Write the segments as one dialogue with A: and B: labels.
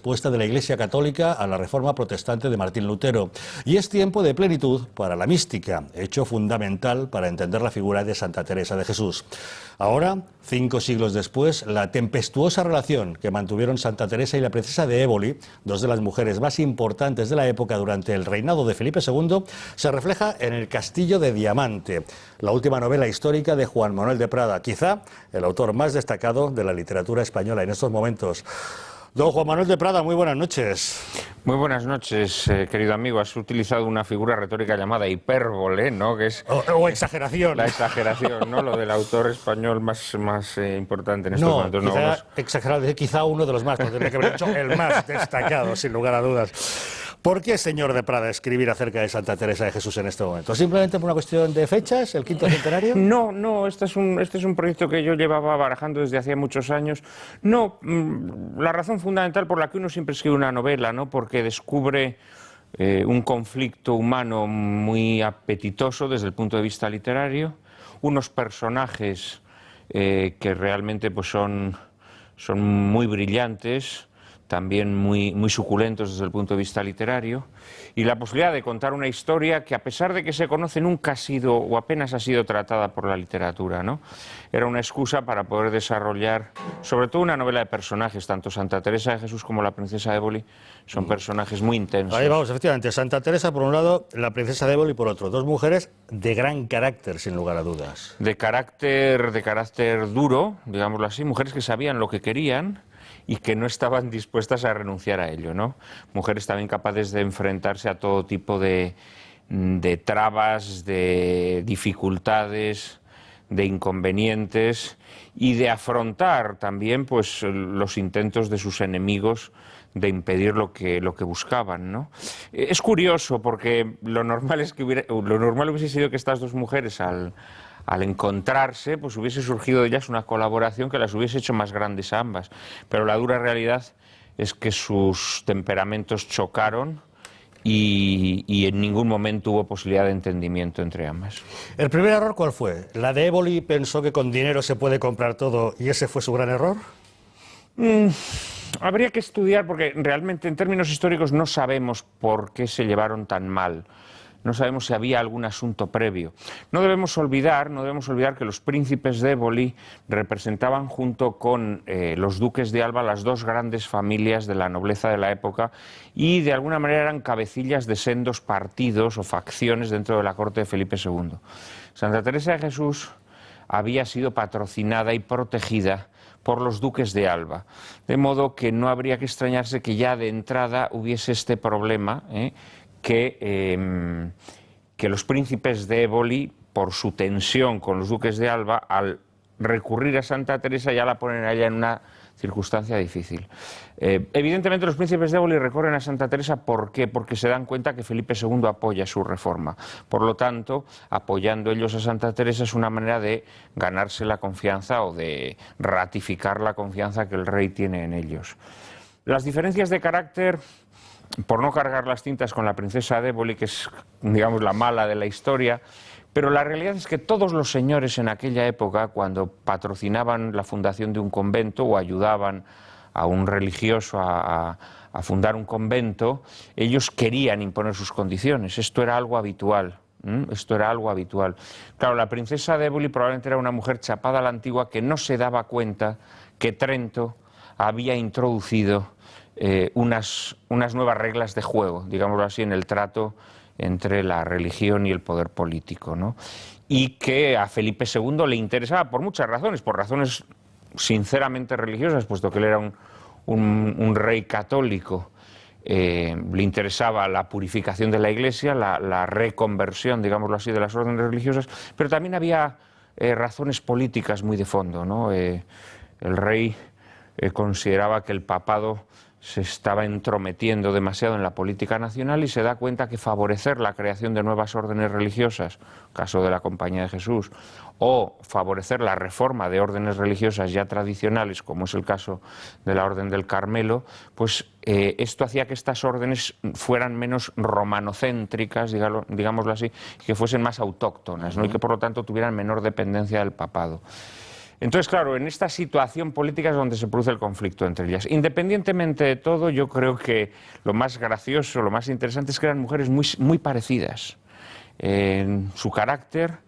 A: respuesta de la Iglesia Católica a la reforma protestante de Martín Lutero. Y es tiempo de plenitud para la mística, hecho fundamental para entender la figura de Santa Teresa de Jesús. Ahora, 5 siglos después, la tempestuosa relación que mantuvieron Santa Teresa y la princesa de Éboli, dos de las mujeres más importantes de la época durante el reinado de Felipe II, se refleja en El Castillo de Diamante, la última novela histórica de Juan Manuel de Prada, quizá el autor más destacado de la literatura española en estos momentos. Don Juan Manuel de Prada, muy buenas noches.
B: Muy buenas noches, querido amigo. Has utilizado una figura retórica llamada hipérbole, ¿no? Que es
A: o exageración.
B: La exageración, ¿no? Lo del autor español más importante en estos momentos.
A: No, exagerado, quizá uno de los más, pero tendría que haber dicho el más destacado, sin lugar a dudas. ¿Por qué, señor de Prada, escribir acerca de Santa Teresa de Jesús en este momento? ¿Simplemente por una cuestión de fechas, el quinto centenario?
B: No, este es un proyecto que yo llevaba barajando desde hacía muchos años. No, la razón fundamental por la que uno siempre escribe una novela, ¿no? Porque descubre un conflicto humano muy apetitoso desde el punto de vista literario, unos personajes que realmente pues, son muy brillantes, también muy suculentos desde el punto de vista literario, y la posibilidad de contar una historia que, a pesar de que se conoce, nunca ha sido o apenas ha sido tratada por la literatura, ¿no? Era una excusa para poder desarrollar, sobre todo, una novela de personajes. Tanto Santa Teresa de Jesús como la princesa de Éboli son personajes muy intensos.
A: Ahí vamos, efectivamente. Santa Teresa por un lado, la princesa de Éboli por otro. Dos mujeres de gran carácter, sin lugar a dudas.
B: De carácter duro, digámoslo así, mujeres que sabían lo que querían y que no estaban dispuestas a renunciar a ello, ¿no? Mujeres también capaces de enfrentarse a todo tipo de trabas, de dificultades, de inconvenientes y de afrontar también pues, los intentos de sus enemigos de impedir lo que buscaban, ¿no? Es curioso porque lo normal hubiese sido que estas dos mujeres al encontrarse, pues hubiese surgido de ellas una colaboración que las hubiese hecho más grandes a ambas. Pero la dura realidad es que sus temperamentos chocaron y en ningún momento hubo posibilidad de entendimiento entre ambas.
A: ¿El primer error cuál fue? ¿La de Éboli pensó que con dinero se puede comprar todo y ese fue su gran error?
B: Habría que estudiar porque realmente en términos históricos no sabemos por qué se llevaron tan mal. No sabemos si había algún asunto previo. No debemos olvidar que los príncipes de Éboli representaban junto con los duques de Alba las dos grandes familias de la nobleza de la época y de alguna manera eran cabecillas de sendos partidos o facciones dentro de la corte de Felipe II. Santa Teresa de Jesús había sido patrocinada y protegida por los duques de Alba, de modo que no habría que extrañarse que ya de entrada hubiese este problema, que los príncipes de Éboli, por su tensión con los duques de Alba, al recurrir a Santa Teresa ya la ponen a ella en una circunstancia difícil. Evidentemente los príncipes de Éboli recurren a Santa Teresa, ¿por qué? Porque se dan cuenta que Felipe II apoya su reforma. Por lo tanto, apoyando ellos a Santa Teresa es una manera de ganarse la confianza o de ratificar la confianza que el rey tiene en ellos. Las diferencias de carácter, por no cargar las tintas con la princesa de Éboli, que es, digamos, la mala de la historia, pero la realidad es que todos los señores en aquella época, cuando patrocinaban la fundación de un convento o ayudaban a un religioso a fundar un convento, ellos querían imponer sus condiciones. Esto era algo habitual. Esto era algo habitual. Claro, la princesa de Éboli probablemente era una mujer chapada a la antigua que no se daba cuenta que Trento había introducido unas nuevas reglas de juego, digámoslo así, en el trato entre la religión y el poder político, ¿no? Y que a Felipe II le interesaba por muchas razones, por razones sinceramente religiosas, puesto que él era un rey católico. Le interesaba la purificación de la Iglesia, la reconversión, digámoslo así, de las órdenes religiosas, pero también había razones políticas muy de fondo, ¿no? El rey consideraba que el papado se estaba entrometiendo demasiado en la política nacional y se da cuenta que favorecer la creación de nuevas órdenes religiosas, caso de la Compañía de Jesús, o favorecer la reforma de órdenes religiosas ya tradicionales, como es el caso de la Orden del Carmelo, pues esto hacía que estas órdenes fueran menos romanocéntricas, digámoslo así, y que fuesen más autóctonas, ¿no? Y que por lo tanto tuvieran menor dependencia del papado. Entonces, claro, en esta situación política es donde se produce el conflicto entre ellas. Independientemente de todo, yo creo que lo más gracioso, lo más interesante es que eran mujeres muy parecidas en su carácter,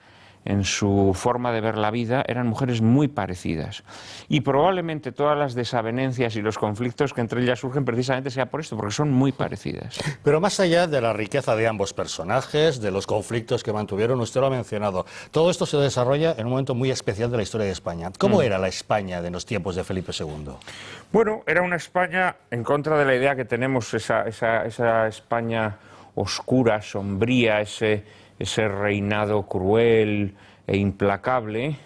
B: en su forma de ver la vida, eran mujeres muy parecidas. Y probablemente todas las desavenencias y los conflictos que entre ellas surgen precisamente sea por esto, porque son muy parecidas.
A: Pero más allá de la riqueza de ambos personajes, de los conflictos que mantuvieron, usted lo ha mencionado, todo esto se desarrolla en un momento muy especial de la historia de España. ¿Cómo era la España de los tiempos de Felipe II?
B: Bueno, era una España en contra de la idea que tenemos, esa España oscura, sombría, ese reinado cruel e implacable.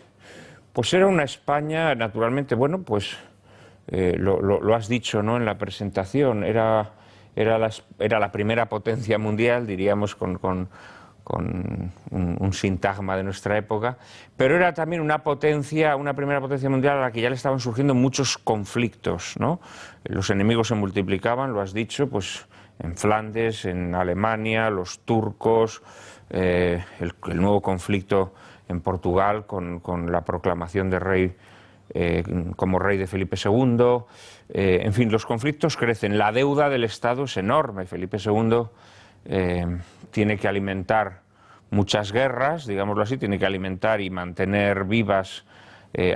B: Pues era una España, naturalmente, bueno, pues lo has dicho, ¿no?, en la presentación, era la primera potencia mundial, diríamos, con un sintagma de nuestra época, pero era también una primera potencia mundial a la que ya le estaban surgiendo muchos conflictos, ¿no? Los enemigos se multiplicaban, lo has dicho, pues en Flandes, en Alemania, los turcos, el nuevo conflicto en Portugal con la proclamación de rey como rey de Felipe II. En fin, los conflictos crecen, la deuda del Estado es enorme. Felipe II tiene que alimentar muchas guerras, digámoslo así, tiene que alimentar y mantener vivas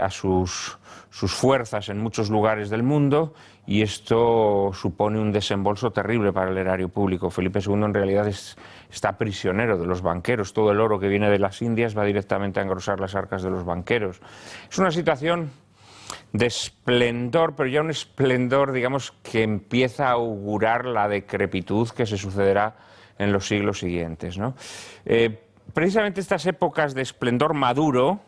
B: a sus fuerzas en muchos lugares del mundo, y esto supone un desembolso terrible para el erario público. Felipe II en realidad está prisionero de los banqueros. Todo el oro que viene de las Indias va directamente a engrosar las arcas de los banqueros. Es una situación de esplendor, pero ya un esplendor, digamos, que empieza a augurar la decrepitud que se sucederá en los siglos siguientes, ¿no? Precisamente estas épocas de esplendor maduro,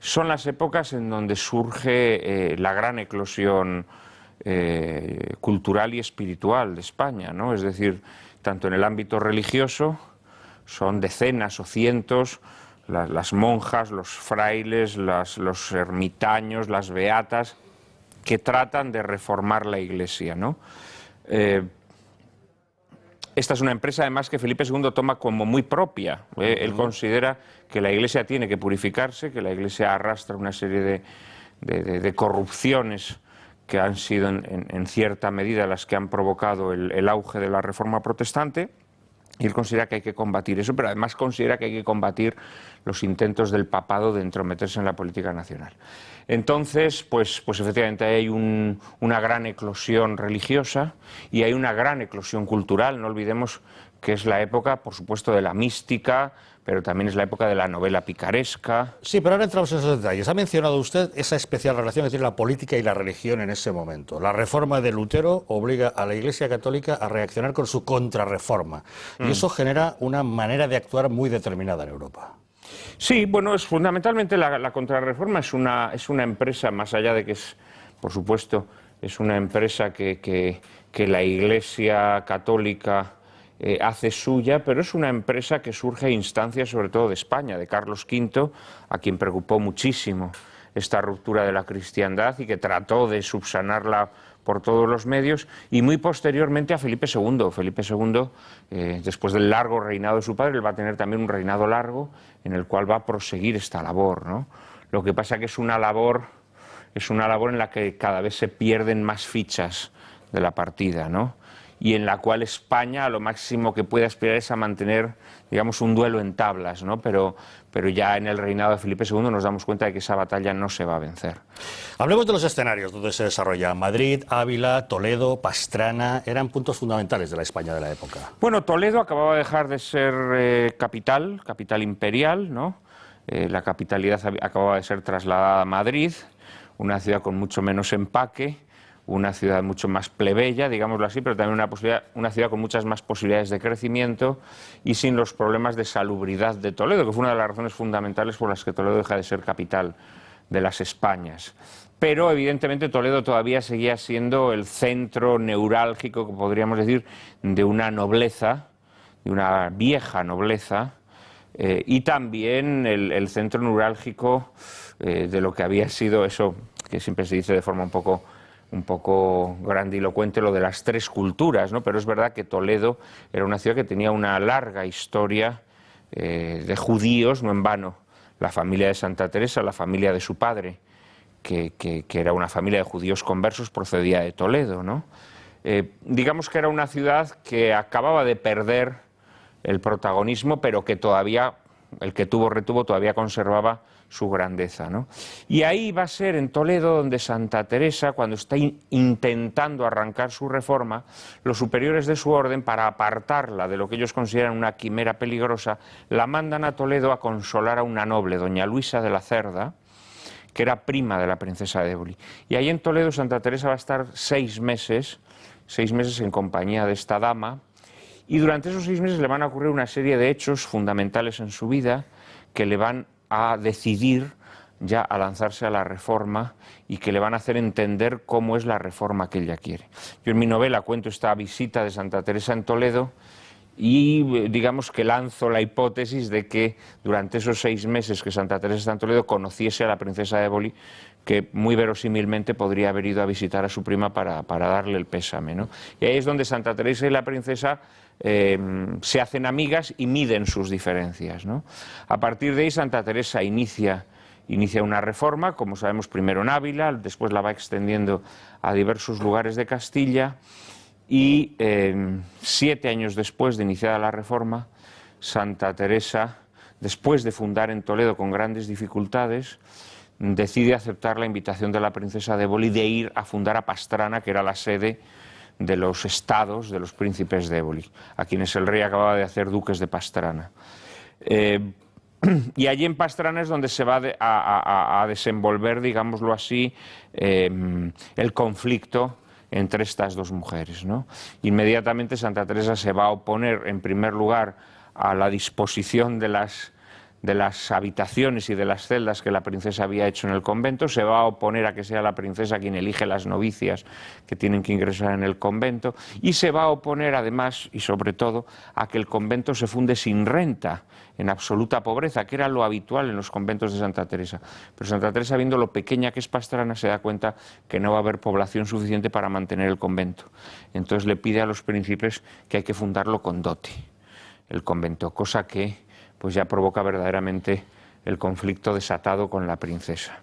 B: son las épocas en donde surge la gran eclosión cultural y espiritual de España, ¿no? Es decir, tanto en el ámbito religioso, son decenas o cientos las monjas, los frailes, los ermitaños, las beatas, que tratan de reformar la Iglesia, ¿no? Esta es una empresa, además, que Felipe II toma como muy propia. Él considera que la Iglesia tiene que purificarse, que la Iglesia arrastra una serie de corrupciones que han sido, en cierta medida, las que han provocado el auge de la Reforma protestante, y él considera que hay que combatir eso, pero además considera que hay que combatir los intentos del papado de entrometerse en la política nacional. Entonces, pues efectivamente hay una gran eclosión religiosa y hay una gran eclosión cultural. No olvidemos que es la época, por supuesto, de la mística, pero también es la época de la novela picaresca.
A: Sí, pero ahora entramos en esos detalles. Ha mencionado usted esa especial relación que tiene la política y la religión en ese momento. La reforma de Lutero obliga a la Iglesia Católica a reaccionar con su contrarreforma. Y eso genera una manera de actuar muy determinada en Europa.
B: Sí, bueno, fundamentalmente la contrarreforma es una empresa, más allá de que es, por supuesto, es una empresa que la Iglesia Católica hace suya, pero es una empresa que surge a instancias sobre todo de España, de Carlos V, a quien preocupó muchísimo esta ruptura de la cristiandad y que trató de subsanarla por todos los medios, y muy posteriormente a Felipe II. Felipe II, después del largo reinado de su padre, él va a tener también un reinado largo en el cual va a proseguir esta labor, ¿no? Lo que pasa que es una labor en la que cada vez se pierden más fichas de la partida, ¿no? Y en la cual España a lo máximo que puede aspirar es a mantener, digamos, un duelo en tablas, ¿no? Pero ya en el reinado de Felipe II nos damos cuenta de que esa batalla no se va a vencer.
A: Hablemos de los escenarios donde se desarrolla. Madrid, Ávila, Toledo, Pastrana, eran puntos fundamentales de la España de la época.
B: Bueno, Toledo acababa de dejar de ser capital imperial, ¿no? La capitalidad acababa de ser trasladada a Madrid, una ciudad con mucho menos empaque, una ciudad mucho más plebeya, digámoslo así, pero también una ciudad con muchas más posibilidades de crecimiento y sin los problemas de salubridad de Toledo, que fue una de las razones fundamentales por las que Toledo deja de ser capital de las Españas. Pero evidentemente Toledo todavía seguía siendo el centro neurálgico, que podríamos decir, de una nobleza, de una vieja nobleza, y también el centro neurálgico de lo que había sido eso que siempre se dice de forma un poco grandilocuente, lo de las tres culturas, ¿no? Pero es verdad que Toledo era una ciudad que tenía una larga historia de judíos, no en vano. la familia de Santa Teresa, la familia de su padre, que era una familia de judíos conversos, procedía de Toledo, ¿no? Digamos que era una ciudad que acababa de perder el protagonismo, pero que todavía, el que retuvo, todavía conservaba su grandeza, ¿no? Y ahí va a ser, en Toledo, donde Santa Teresa, cuando está intentando arrancar su reforma, los superiores de su orden, para apartarla de lo que ellos consideran una quimera peligrosa, la mandan a Toledo a consolar a una noble, doña Luisa de la Cerda, que era prima de la princesa de Éboli. Y ahí en Toledo Santa Teresa va a estar 6 meses en compañía de esta dama, y durante esos 6 meses le van a ocurrir una serie de hechos fundamentales en su vida que le van a decidir ya a lanzarse a la reforma y que le van a hacer entender cómo es la reforma que ella quiere. Yo en mi novela cuento esta visita de Santa Teresa en Toledo y digamos que lanzo la hipótesis de que durante esos 6 meses que Santa Teresa está en Toledo conociese a la princesa de Éboli, que muy verosímilmente podría haber ido a visitar a su prima para darle el pésame, ¿no? Y ahí es donde Santa Teresa y la princesa se hacen amigas y miden sus diferencias, ¿no? A partir de ahí Santa Teresa inicia una reforma, como sabemos, primero en Ávila, después la va extendiendo a diversos lugares de Castilla, y 7 años después de iniciada la reforma, Santa Teresa, después de fundar en Toledo con grandes dificultades, decide aceptar la invitación de la princesa de Éboli de ir a fundar a Pastrana, que era la sede de los estados de los príncipes de Éboli, a quienes el rey acababa de hacer duques de Pastrana. Y allí en Pastrana es donde se va a desenvolver, digámoslo así, el conflicto entre estas dos mujeres, ¿no? Inmediatamente Santa Teresa se va a oponer, en primer lugar, a la disposición de las habitaciones y de las celdas que la princesa había hecho en el convento, se va a oponer a que sea la princesa quien elige las novicias que tienen que ingresar en el convento, y se va a oponer además y sobre todo a que el convento se funde sin renta, en absoluta pobreza, que era lo habitual en los conventos de Santa Teresa. Pero Santa Teresa, viendo lo pequeña que es Pastrana, se da cuenta que no va a haber población suficiente para mantener el convento. Entonces le pide a los príncipes que hay que fundarlo con dote, el convento, cosa que pues ya provoca verdaderamente el conflicto desatado con la princesa.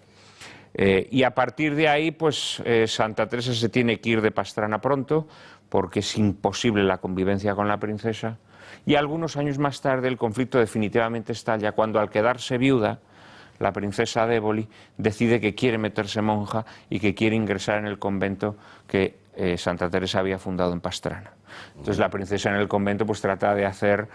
B: Y a partir de ahí, pues Santa Teresa se tiene que ir de Pastrana pronto, porque es imposible la convivencia con la princesa, y algunos años más tarde el conflicto definitivamente estalla cuando, al quedarse viuda, la princesa de Éboli decide que quiere meterse monja y que quiere ingresar en el convento que Santa Teresa había fundado en Pastrana. Entonces la princesa en el convento pues trata de hacer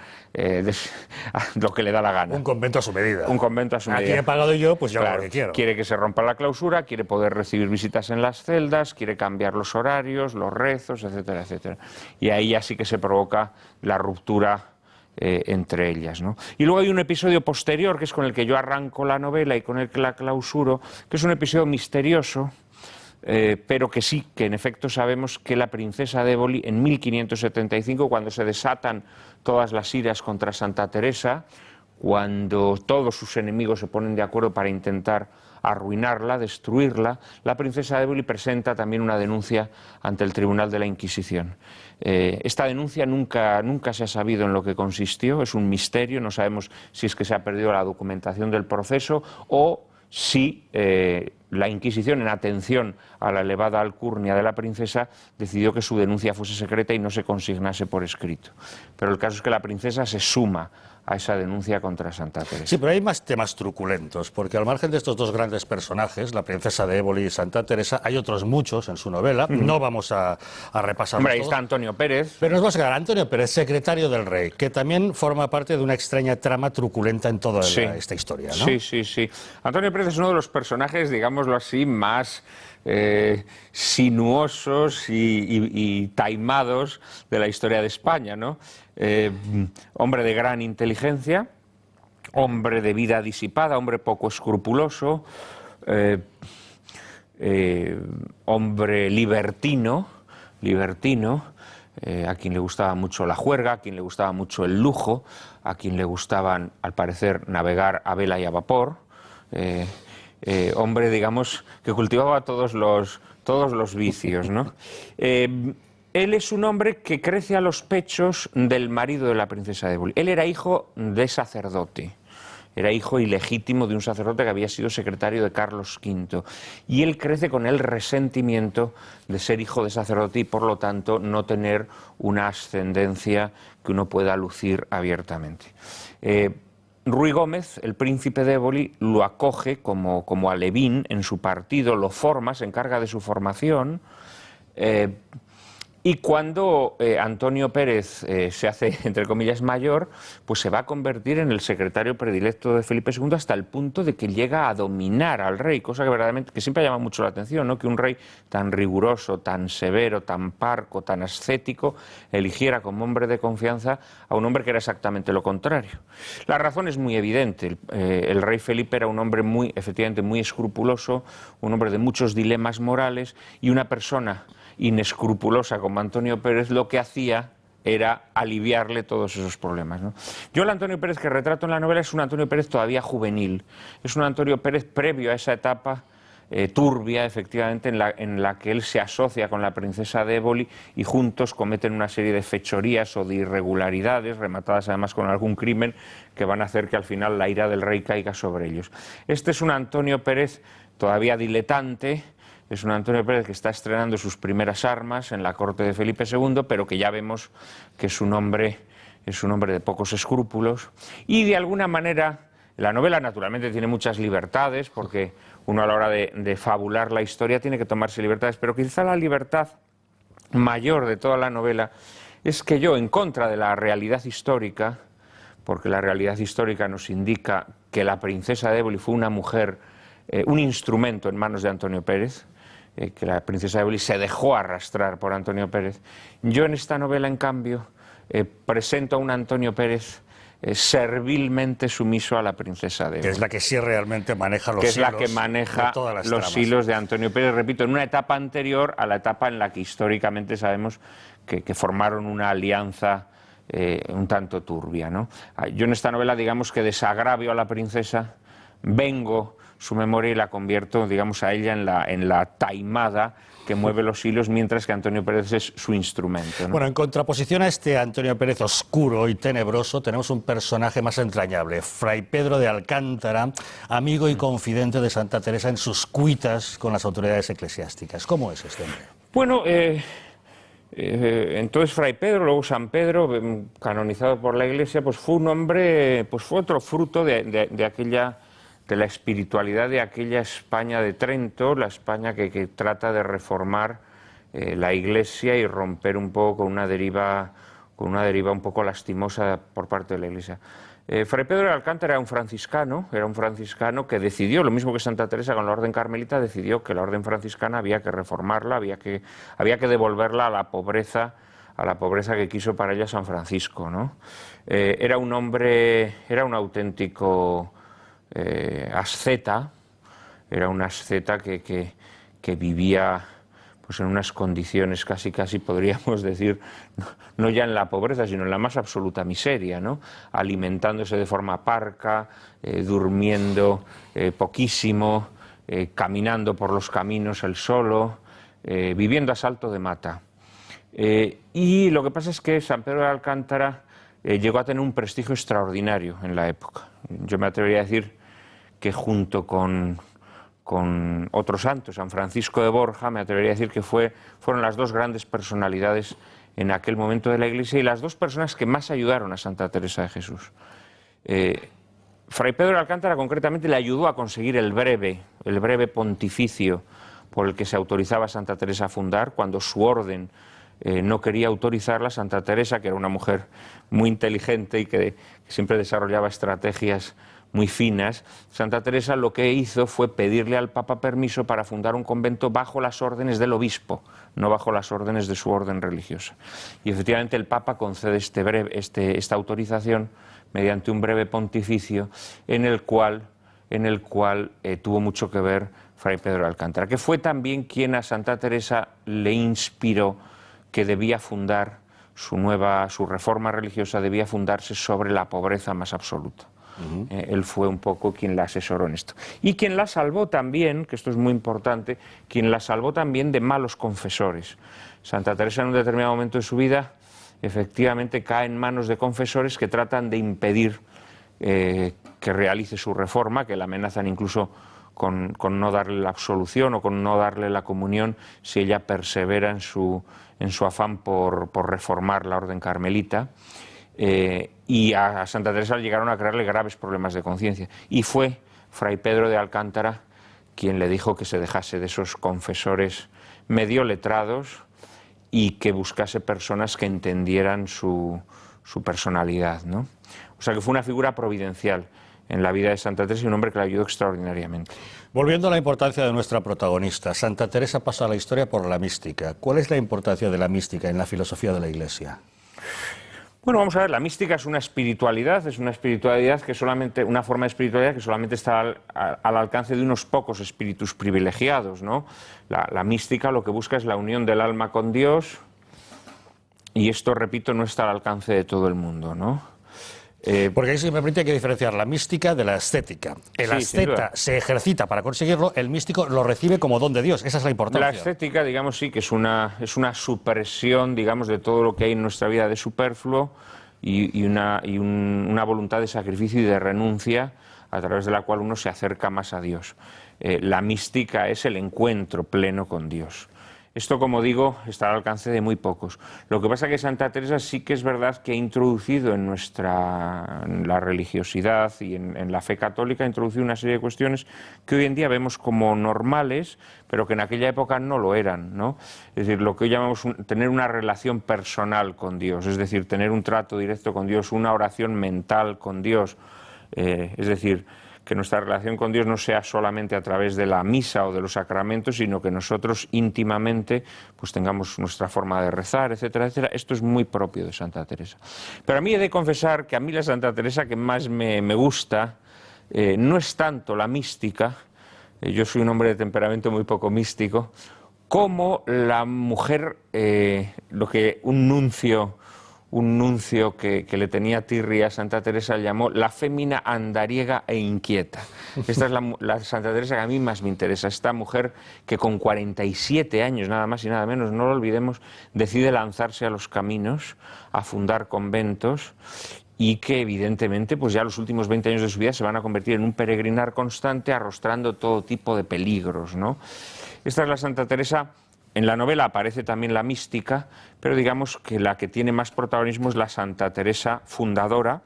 B: lo que le da la gana.
A: Un convento a su medida.
B: Un convento a su medida.
A: Aquí he pagado yo, pues yo hago
B: Claro,
A: lo que quiero.
B: quiere que se rompa la clausura, quiere poder recibir visitas en las celdas, quiere cambiar los horarios, los rezos, etcétera, etcétera. Y ahí ya sí que se provoca la ruptura entre ellas, ¿no? Y luego hay un episodio posterior, que es con el que yo arranco la novela y con el que la clausuro, que es un episodio misterioso, pero que sí, que en efecto sabemos que la princesa de Éboli, en 1575, cuando se desatan todas las iras contra Santa Teresa, cuando todos sus enemigos se ponen de acuerdo para intentar arruinarla, destruirla, la princesa de Éboli presenta también una denuncia ante el Tribunal de la Inquisición. Esta denuncia nunca se ha sabido en lo que consistió, es un misterio, no sabemos si es que se ha perdido la documentación del proceso o si la Inquisición, en atención a la elevada alcurnia de la princesa, decidió que su denuncia fuese secreta y no se consignase por escrito. Pero el caso es que la princesa se suma a esa denuncia contra Santa Teresa.
A: Sí, pero hay más temas truculentos, porque al margen de estos dos grandes personajes, la princesa de Éboli y Santa Teresa, hay otros muchos en su novela. No vamos a repasarlos.
B: Hombre, ahí está Antonio Pérez.
A: Pero nos vamos a quedar Antonio Pérez, secretario del rey, que también forma parte de una extraña trama truculenta en toda esta historia, ¿no?
B: Sí, sí, sí. Antonio Pérez es uno de los personajes, digámoslo así, más sinuosos y taimados de la historia de España, ¿no? Hombre de gran inteligencia, hombre de vida disipada, hombre poco escrupuloso, hombre libertino, a quien le gustaba mucho la juerga, a quien le gustaba mucho el lujo, a quien le gustaban, al parecer, navegar a vela y a vapor, hombre, digamos, que cultivaba todos los vicios, ¿no? Él es un hombre que crece a los pechos del marido de la princesa de Éboli. Él era hijo de sacerdote. era hijo ilegítimo de un sacerdote que había sido secretario de Carlos V. Y él crece con el resentimiento de ser hijo de sacerdote y por lo tanto no tener una ascendencia que uno pueda lucir abiertamente. Ruy Gómez, el príncipe de Éboli, lo acoge como alevín en su partido, lo forma, se encarga de su formación. Y cuando Antonio Pérez se hace, entre comillas, mayor, pues se va a convertir en el secretario predilecto de Felipe II hasta el punto de que llega a dominar al rey, cosa que verdaderamente que siempre llama mucho la atención, ¿no? Que un rey tan riguroso, tan severo, tan parco, tan ascético, eligiera como hombre de confianza a un hombre que era exactamente lo contrario. La razón es muy evidente. El rey Felipe era un hombre efectivamente muy escrupuloso, un hombre de muchos dilemas morales y una persona inescrupulosa como Antonio Pérez lo que hacía era aliviarle todos esos problemas, ¿no? Yo el Antonio Pérez que retrato en la novela es un Antonio Pérez todavía juvenil, es un Antonio Pérez previo a esa etapa turbia, efectivamente, en la que él se asocia con la princesa de Éboli y juntos cometen una serie de fechorías o de irregularidades, rematadas además con algún crimen, que van a hacer que al final la ira del rey caiga sobre ellos. Este es un Antonio Pérez todavía diletante. Es un Antonio Pérez que está estrenando sus primeras armas en la corte de Felipe II, pero que ya vemos que es un hombre de pocos escrúpulos. Y de alguna manera, la novela naturalmente tiene muchas libertades, porque uno a la hora de fabular la historia tiene que tomarse libertades, pero quizá la libertad mayor de toda la novela es que yo, en contra de la realidad histórica, porque la realidad histórica nos indica que la princesa de Éboli fue una mujer, un instrumento en manos de Antonio Pérez, que la princesa de Éboli se dejó arrastrar por Antonio Pérez. Yo en esta novela, en cambio, presento a un Antonio Pérez servilmente sumiso a la princesa de Éboli.
A: Que es la que sí realmente maneja los hilos.
B: Que es la que maneja los hilos de Antonio Pérez, repito, en una etapa anterior a la etapa en la que históricamente sabemos que formaron una alianza un tanto turbia, ¿no? Yo en esta novela, digamos que desagravio a la princesa, vengo su memoria y la convierto, digamos, a ella en la taimada que mueve los hilos, mientras que Antonio Pérez es su instrumento, ¿no?
A: Bueno, en contraposición a este Antonio Pérez oscuro y tenebroso, tenemos un personaje más entrañable, Fray Pedro de Alcántara, amigo y confidente de Santa Teresa en sus cuitas con las autoridades eclesiásticas. ¿Cómo es este hombre?
B: Bueno, entonces Fray Pedro, luego San Pedro, canonizado por la Iglesia, pues fue un hombre, pues fue otro fruto de la espiritualidad de aquella España de Trento, la España que trata de reformar la Iglesia y romper un poco con una deriva un poco lastimosa por parte de la Iglesia. Fray Pedro de Alcántara era un franciscano que decidió, lo mismo que Santa Teresa con la orden carmelita, decidió que la orden franciscana había que reformarla, había que devolverla a la pobreza que quiso para ella San Francisco, ¿no? Era un hombre, era un auténtico asceta, era un asceta que vivía pues en unas condiciones casi podríamos decir, no ya en la pobreza, sino en la más absoluta miseria, ¿no? Alimentándose de forma parca, durmiendo poquísimo, caminando por los caminos él solo, viviendo a salto de mata. Y lo que pasa es que San Pedro de Alcántara llegó a tener un prestigio extraordinario en la época. Yo me atrevería a decir que junto con otros santos, San Francisco de Borja, me atrevería a decir que fueron las dos grandes personalidades en aquel momento de la Iglesia y las dos personas que más ayudaron a Santa Teresa de Jesús. Fray Pedro de Alcántara concretamente le ayudó a conseguir el breve pontificio por el que se autorizaba a Santa Teresa a fundar, cuando su orden no quería autorizarla. Santa Teresa, que era una mujer muy inteligente y que siempre desarrollaba estrategias muy finas, Santa Teresa lo que hizo fue pedirle al Papa permiso para fundar un convento bajo las órdenes del obispo, no bajo las órdenes de su orden religiosa. Y efectivamente el Papa concede esta autorización mediante un breve pontificio en el cual tuvo mucho que ver Fray Pedro de Alcántara, que fue también quien a Santa Teresa le inspiró que debía fundar su reforma religiosa, debía fundarse sobre la pobreza más absoluta. Él fue un poco quien la asesoró en esto. Y quien la salvó también, que esto es muy importante, quien la salvó también de malos confesores. Santa Teresa en un determinado momento de su vida efectivamente cae en manos de confesores que tratan de impedir que que realice su reforma, que la amenazan incluso con no darle la absolución o con no darle la comunión si ella persevera en su afán por reformar la orden carmelita. Y a Santa Teresa llegaron a crearle graves problemas de conciencia. Y fue Fray Pedro de Alcántara quien le dijo que se dejase de esos confesores medio letrados y que buscase personas que entendieran su personalidad, ¿no? O sea que fue una figura providencial en la vida de Santa Teresa y un hombre que la ayudó extraordinariamente.
A: Volviendo a la importancia de nuestra protagonista, Santa Teresa pasa a la historia por la mística. ¿Cuál es la importancia de la mística en la filosofía de la Iglesia?
B: Bueno, vamos a ver, la mística es una espiritualidad que solamente, una forma de espiritualidad que solamente está al alcance de unos pocos espíritus privilegiados, ¿no? La mística lo que busca es la unión del alma con Dios, y esto, repito, no está al alcance de todo el mundo, ¿no?
A: Porque ahí simplemente hay que diferenciar la mística de la ascética. El asceta se ejercita para conseguirlo, el místico lo recibe como don de Dios. Esa es la importancia.
B: La ascética, digamos, sí que es una supresión, digamos, de todo lo que hay en nuestra vida de superfluo y una voluntad de sacrificio y de renuncia a través de la cual uno se acerca más a Dios. La mística es el encuentro pleno con Dios. Esto, como digo, está al alcance de muy pocos. Lo que pasa es que Santa Teresa sí que es verdad que ha introducido en la religiosidad y en la fe católica, ha introducido una serie de cuestiones que hoy en día vemos como normales, pero que en aquella época no lo eran, ¿no? Es decir, lo que hoy llamamos tener una relación personal con Dios, es decir, tener un trato directo con Dios, una oración mental con Dios, es decir, que nuestra relación con Dios no sea solamente a través de la misa o de los sacramentos, sino que nosotros íntimamente pues tengamos nuestra forma de rezar, etcétera, etcétera. Esto es muy propio de Santa Teresa. Pero a mí he de confesar que a mí la Santa Teresa que más me gusta no es tanto la mística, yo soy un hombre de temperamento muy poco místico, como la mujer, lo que un nuncio que le tenía tirria a Santa Teresa llamó la fémina andariega e inquieta. Esta es la Santa Teresa que a mí más me interesa, esta mujer que con 47 años, nada más y nada menos, no lo olvidemos, decide lanzarse a los caminos, a fundar conventos, y que evidentemente pues ya los últimos 20 años de su vida se van a convertir en un peregrinar constante arrostrando todo tipo de peligros, ¿no? Esta es la Santa Teresa. En la novela aparece también la mística, pero digamos que la que tiene más protagonismo es la Santa Teresa fundadora,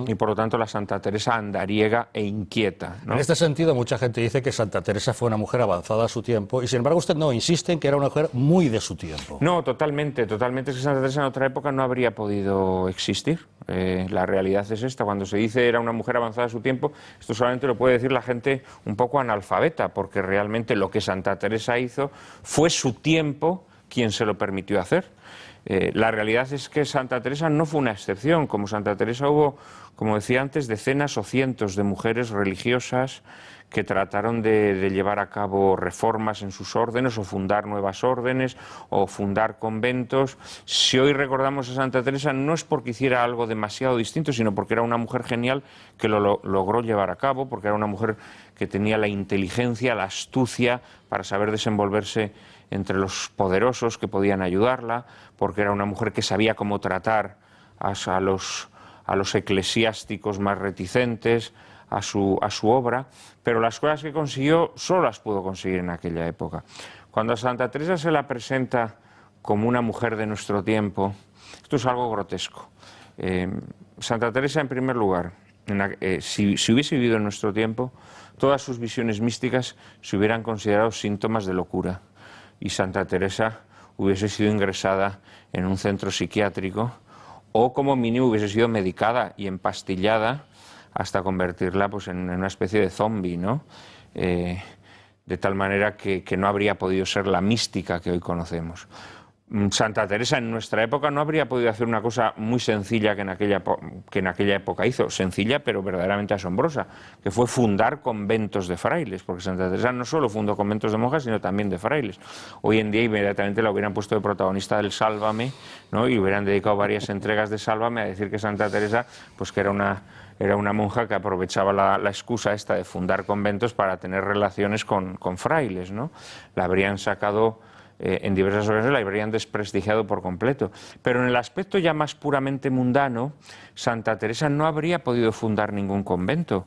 B: y por lo tanto la Santa Teresa andariega e inquieta, ¿no?
A: En este sentido, mucha gente dice que Santa Teresa fue una mujer avanzada a su tiempo, y sin embargo usted no insiste en que era una mujer muy de su tiempo.
B: No, totalmente. Es que Santa Teresa en otra época no habría podido existir. La realidad es esta. Cuando se dice era una mujer avanzada a su tiempo, esto solamente lo puede decir la gente un poco analfabeta, porque realmente lo que Santa Teresa hizo fue su tiempo quien se lo permitió hacer. La realidad es que Santa Teresa no fue una excepción. Como Santa Teresa hubo, como decía antes, decenas o cientos de mujeres religiosas que trataron de llevar a cabo reformas en sus órdenes o fundar nuevas órdenes o fundar conventos. Si hoy recordamos a Santa Teresa no es porque hiciera algo demasiado distinto, sino porque era una mujer genial que lo logró llevar a cabo, porque era una mujer que tenía la inteligencia, la astucia para saber desenvolverse entre los poderosos que podían ayudarla, porque era una mujer que sabía cómo tratar a los eclesiásticos más reticentes a su obra, pero las cosas que consiguió solo las pudo conseguir en aquella época. Cuando a Santa Teresa se la presenta como una mujer de nuestro tiempo, esto es algo grotesco. Santa Teresa, en primer lugar, si hubiese vivido en nuestro tiempo, todas sus visiones místicas se hubieran considerado síntomas de locura, y Santa Teresa hubiese sido ingresada en un centro psiquiátrico o como mínimo hubiese sido medicada y empastillada hasta convertirla pues, en una especie de zombie, ¿no? De tal manera que no habría podido ser la mística que hoy conocemos. Santa Teresa en nuestra época no habría podido hacer una cosa muy sencilla que en aquella época hizo, sencilla pero verdaderamente asombrosa, que fue fundar conventos de frailes, porque Santa Teresa no solo fundó conventos de monjas, sino también de frailes. Hoy en día inmediatamente la hubieran puesto de protagonista del Sálvame, ¿no? Y hubieran dedicado varias entregas de Sálvame a decir que Santa Teresa, pues que era una monja que aprovechaba la excusa esta de fundar conventos para tener relaciones con frailes, ¿no? La habrían sacado en diversas ocasiones la habrían desprestigiado por completo. Pero en el aspecto ya más puramente mundano, Santa Teresa no habría podido fundar ningún convento,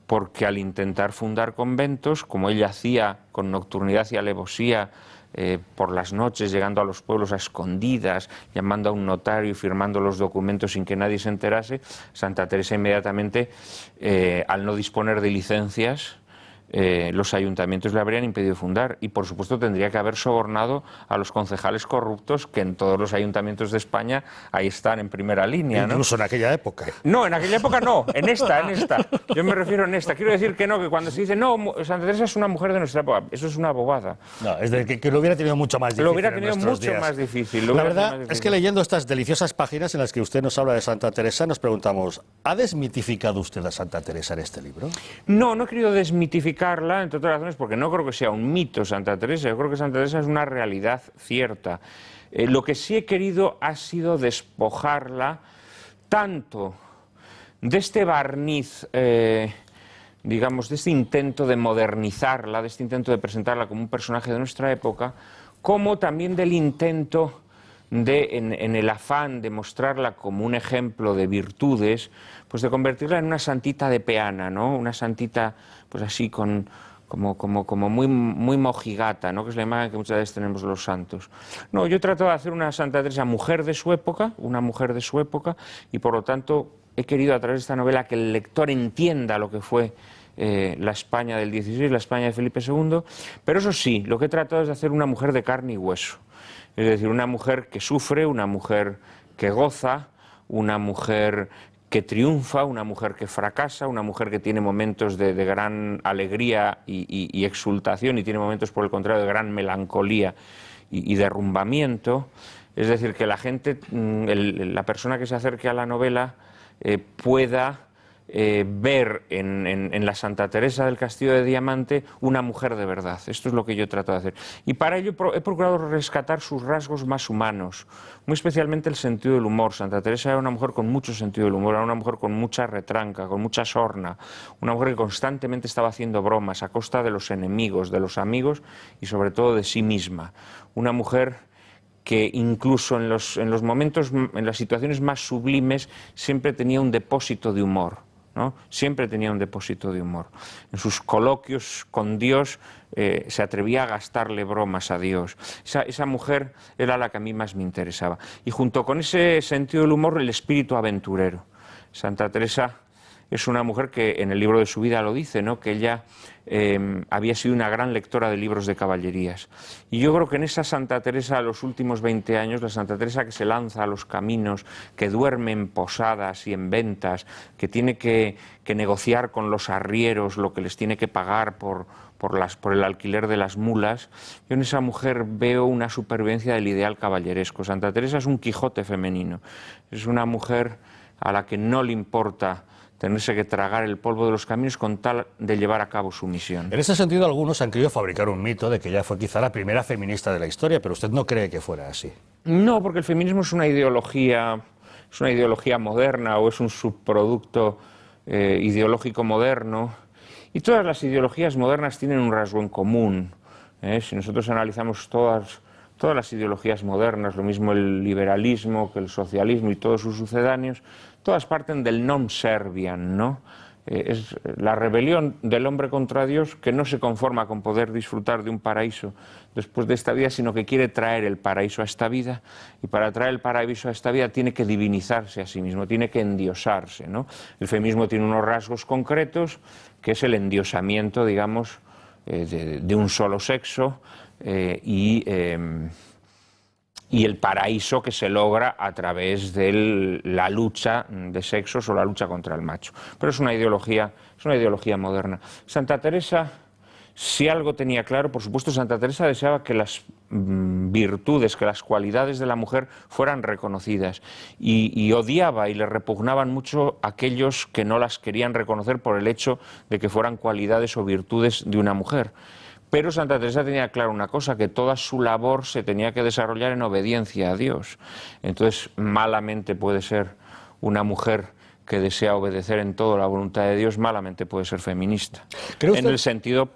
B: porque al intentar fundar conventos, como ella hacía con nocturnidad y alevosía, por las noches, llegando a los pueblos a escondidas, llamando a un notario y firmando los documentos sin que nadie se enterase, Santa Teresa inmediatamente, al no disponer de licencias, los ayuntamientos le habrían impedido fundar y, por supuesto, tendría que haber sobornado a los concejales corruptos que en todos los ayuntamientos de España ahí están en primera línea, ¿no?
A: Incluso en aquella época.
B: No, en aquella época no, en esta. Yo me refiero en esta. Quiero decir que no, que cuando se dice, no, Santa Teresa es una mujer de nuestra época, eso es una bobada.
A: No, es de que lo hubiera tenido mucho más difícil.
B: Lo hubiera tenido mucho más difícil.
A: La verdad es que leyendo estas deliciosas páginas en las que usted nos habla de Santa Teresa, nos preguntamos, ¿ha desmitificado usted a Santa Teresa en este libro?
B: No, no he querido desmitificarla, entre otras razones, porque no creo que sea un mito Santa Teresa. Yo creo que Santa Teresa es una realidad cierta. Lo que sí he querido ha sido despojarla tanto de este barniz, digamos, de este intento de modernizarla, de este intento de presentarla como un personaje de nuestra época, como también del intento de, en el afán de mostrarla como un ejemplo de virtudes, pues de convertirla en una santita de peana, ¿no? Una santita, pues así, como muy mojigata, ¿no? Que es la imagen que muchas veces tenemos los santos. No, yo trato de hacer una Santa Teresa mujer de su época, una mujer de su época, y por lo tanto he querido a través de esta novela que el lector entienda lo que fue la España del XVI, la España de Felipe II, pero eso sí, lo que he tratado es de hacer una mujer de carne y hueso, es decir, una mujer que sufre, una mujer que goza, una mujer que triunfa, una mujer que fracasa, una mujer que tiene momentos de gran alegría y exultación y tiene momentos, por el contrario, de gran melancolía y derrumbamiento. Es decir, que la gente, la persona que se acerque a la novela pueda ver en la Santa Teresa del Castillo de Diamante una mujer de verdad. Esto es lo que yo trato de hacer. Y para ello he procurado rescatar sus rasgos más humanos, muy especialmente el sentido del humor. Santa Teresa era una mujer con mucho sentido del humor, era una mujer con mucha retranca, con mucha sorna, una mujer que constantemente estaba haciendo bromas a costa de los enemigos, de los amigos y sobre todo de sí misma. Una mujer que incluso en los momentos, en las situaciones más sublimes, siempre tenía un depósito de humor, ¿no? Siempre tenía un depósito de humor. En sus coloquios con Dios se atrevía a gastarle bromas a Dios. Esa mujer era la que a mí más me interesaba. Y junto con ese sentido del humor, el espíritu aventurero. Santa Teresa es una mujer que en el libro de su vida lo dice, ¿no? Que ella había sido una gran lectora de libros de caballerías. Y yo creo que en esa Santa Teresa de los últimos 20 años, la Santa Teresa que se lanza a los caminos, que duerme en posadas y en ventas, que tiene que negociar con los arrieros lo que les tiene que pagar por el alquiler de las mulas, yo en esa mujer veo una supervivencia del ideal caballeresco. Santa Teresa es un Quijote femenino, es una mujer a la que no le importa tenerse que tragar el polvo de los caminos con tal de llevar a cabo su misión.
A: En ese sentido, algunos han querido fabricar un mito de que ella fue quizá la primera feminista de la historia, pero usted no cree que fuera así.
B: No, porque el feminismo es una ideología moderna o es un subproducto ideológico moderno, y todas las ideologías modernas tienen un rasgo en común. Si nosotros analizamos todas las ideologías modernas, lo mismo el liberalismo que el socialismo y todos sus sucedáneos, todas parten del non serviam, ¿no? Es la rebelión del hombre contra Dios, que no se conforma con poder disfrutar de un paraíso después de esta vida, sino que quiere traer el paraíso a esta vida, y para traer el paraíso a esta vida tiene que divinizarse a sí mismo, tiene que endiosarse, ¿no? El feminismo tiene unos rasgos concretos, que es el endiosamiento, digamos, de un solo sexo, y el paraíso que se logra a través de la lucha de sexos o la lucha contra el macho. Pero es una ideología moderna. Santa Teresa, si algo tenía claro, por supuesto, Santa Teresa deseaba que las virtudes, que las cualidades de la mujer fueran reconocidas, y odiaba y le repugnaban mucho aquellos que no las querían reconocer por el hecho de que fueran cualidades o virtudes de una mujer. Pero Santa Teresa tenía claro una cosa, que toda su labor se tenía que desarrollar en obediencia a Dios. Entonces, malamente puede ser una mujer que desea obedecer en todo la voluntad de Dios, malamente puede ser feminista. En el sentido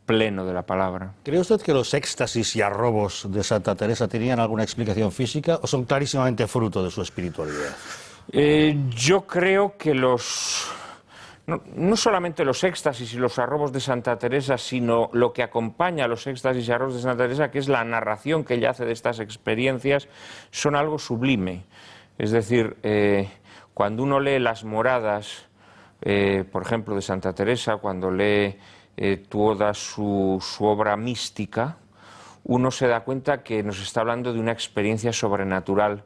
B: pleno de la palabra.
A: ¿Cree usted que los éxtasis y arrobos de Santa Teresa tenían alguna explicación física o son clarísimamente fruto de su espiritualidad?
B: Yo creo que no solamente los éxtasis y los arrobos de Santa Teresa, sino lo que acompaña a los éxtasis y arrobos de Santa Teresa, que es la narración que ella hace de estas experiencias, son algo sublime. Es decir, cuando uno lee las moradas, por ejemplo, de Santa Teresa, cuando lee toda su obra mística, uno se da cuenta que nos está hablando de una experiencia sobrenatural,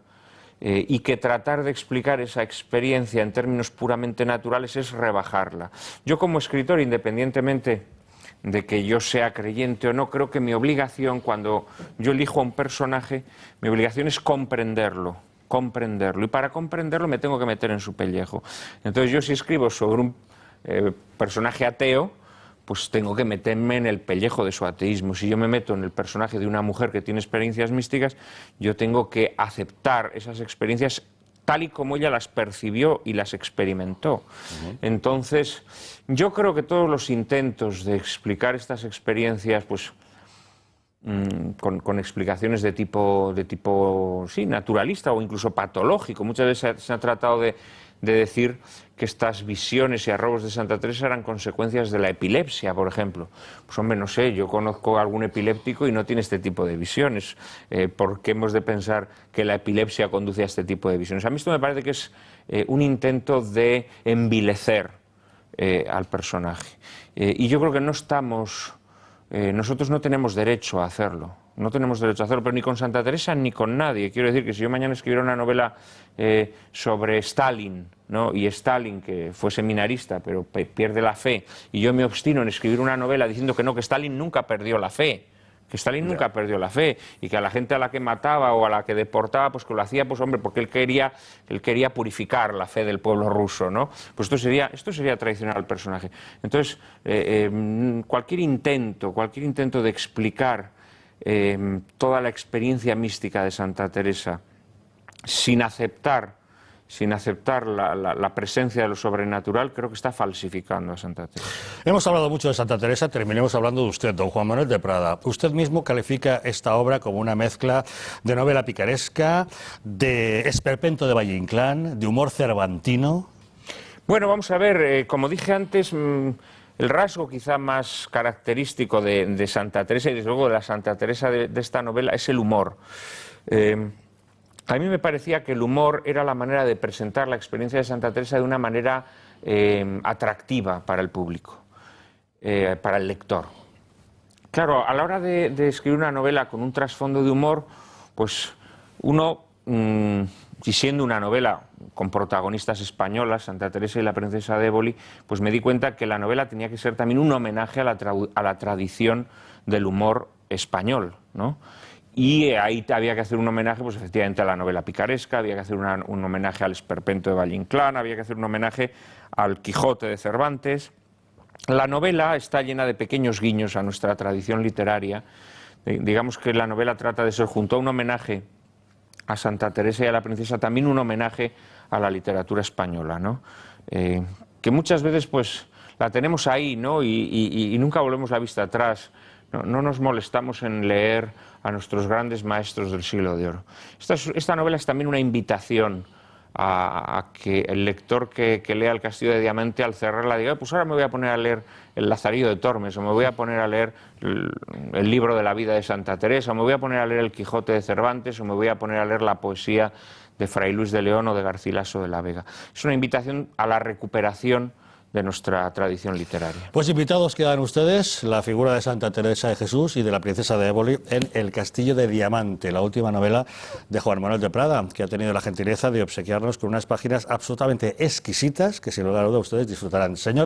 B: y que tratar de explicar esa experiencia en términos puramente naturales es rebajarla. Yo como escritor, independientemente de que yo sea creyente o no, creo que mi obligación, cuando yo elijo a un personaje, mi obligación es comprenderlo, y para comprenderlo me tengo que meter en su pellejo. Entonces yo, si escribo sobre un personaje ateo, pues tengo que meterme en el pellejo de su ateísmo. Si yo me meto en el personaje de una mujer que tiene experiencias místicas, yo tengo que aceptar esas experiencias tal y como ella las percibió y las experimentó. Entonces, yo creo que todos los intentos de explicar estas experiencias, pues con explicaciones de tipo sí, naturalista o incluso patológico. Muchas veces se ha tratado de decir que estas visiones y arrobos de Santa Teresa eran consecuencias de la epilepsia, por ejemplo. Pues hombre, no sé, yo conozco a algún epiléptico y no tiene este tipo de visiones. ¿Por qué hemos de pensar que la epilepsia conduce a este tipo de visiones? A mí esto me parece que es un intento de envilecer al personaje. Y yo creo que no estamos... nosotros no tenemos derecho a hacerlo. No tenemos derecho a hacerlo, pero ni con Santa Teresa ni con nadie. Quiero decir que si yo mañana escribiera una novela sobre Stalin, ¿no? Y Stalin, que fue seminarista, pero pierde la fe, y yo me obstino en escribir una novela diciendo que no, que Stalin nunca perdió la fe, y que a la gente a la que mataba o a la que deportaba, pues que lo hacía, pues hombre, porque él quería purificar la fe del pueblo ruso, ¿no? Pues esto sería traicionar al personaje. Entonces, cualquier intento de explicar toda la experiencia mística de Santa Teresa sin aceptar la presencia de lo sobrenatural, creo que está falsificando a Santa Teresa.
A: Hemos hablado mucho de Santa Teresa, terminemos hablando de usted, don Juan Manuel de Prada. Usted mismo califica esta obra como una mezcla de novela picaresca, de esperpento de Valle Inclán, de humor cervantino.
B: Bueno, vamos a ver, como dije antes, el rasgo quizá más característico de Santa Teresa y desde luego de la Santa Teresa de esta novela es el humor. A mí me parecía que el humor era la manera de presentar la experiencia de Santa Teresa de una manera atractiva para el público, para el lector. Claro, a la hora de escribir una novela con un trasfondo de humor, pues uno, y siendo una novela con protagonistas españolas, Santa Teresa y la princesa de Éboli, pues me di cuenta que la novela tenía que ser también un homenaje a la tradición del humor español, ¿no? Y ahí había que hacer un homenaje, pues efectivamente, a la novela picaresca, había que hacer un homenaje al esperpento de Valle Inclán, había que hacer un homenaje al Quijote de Cervantes. La novela está llena de pequeños guiños a nuestra tradición literaria. Digamos que la novela trata de ser, junto a un homenaje a Santa Teresa y a la princesa, también un homenaje a la literatura española, ¿no? Que muchas veces pues la tenemos ahí, ¿no? Y nunca volvemos la vista atrás. No nos molestamos en leer a nuestros grandes maestros del siglo de oro. Esta novela es también una invitación a que el lector que lea El Castillo de Diamante, al cerrarla, diga, pues ahora me voy a poner a leer El Lazarillo de Tormes, o me voy a poner a leer el libro de la vida de Santa Teresa, o me voy a poner a leer El Quijote de Cervantes, o me voy a poner a leer la poesía de Fray Luis de León o de Garcilaso de la Vega. Es una invitación a la recuperación de nuestra tradición literaria.
A: Pues invitados quedan ustedes, la figura de Santa Teresa de Jesús y de la princesa de Éboli en El Castillo de Diamante, la última novela de Juan Manuel de Prada, que ha tenido la gentileza de obsequiarnos con unas páginas absolutamente exquisitas que sin lugar a dudas ustedes disfrutarán. Señor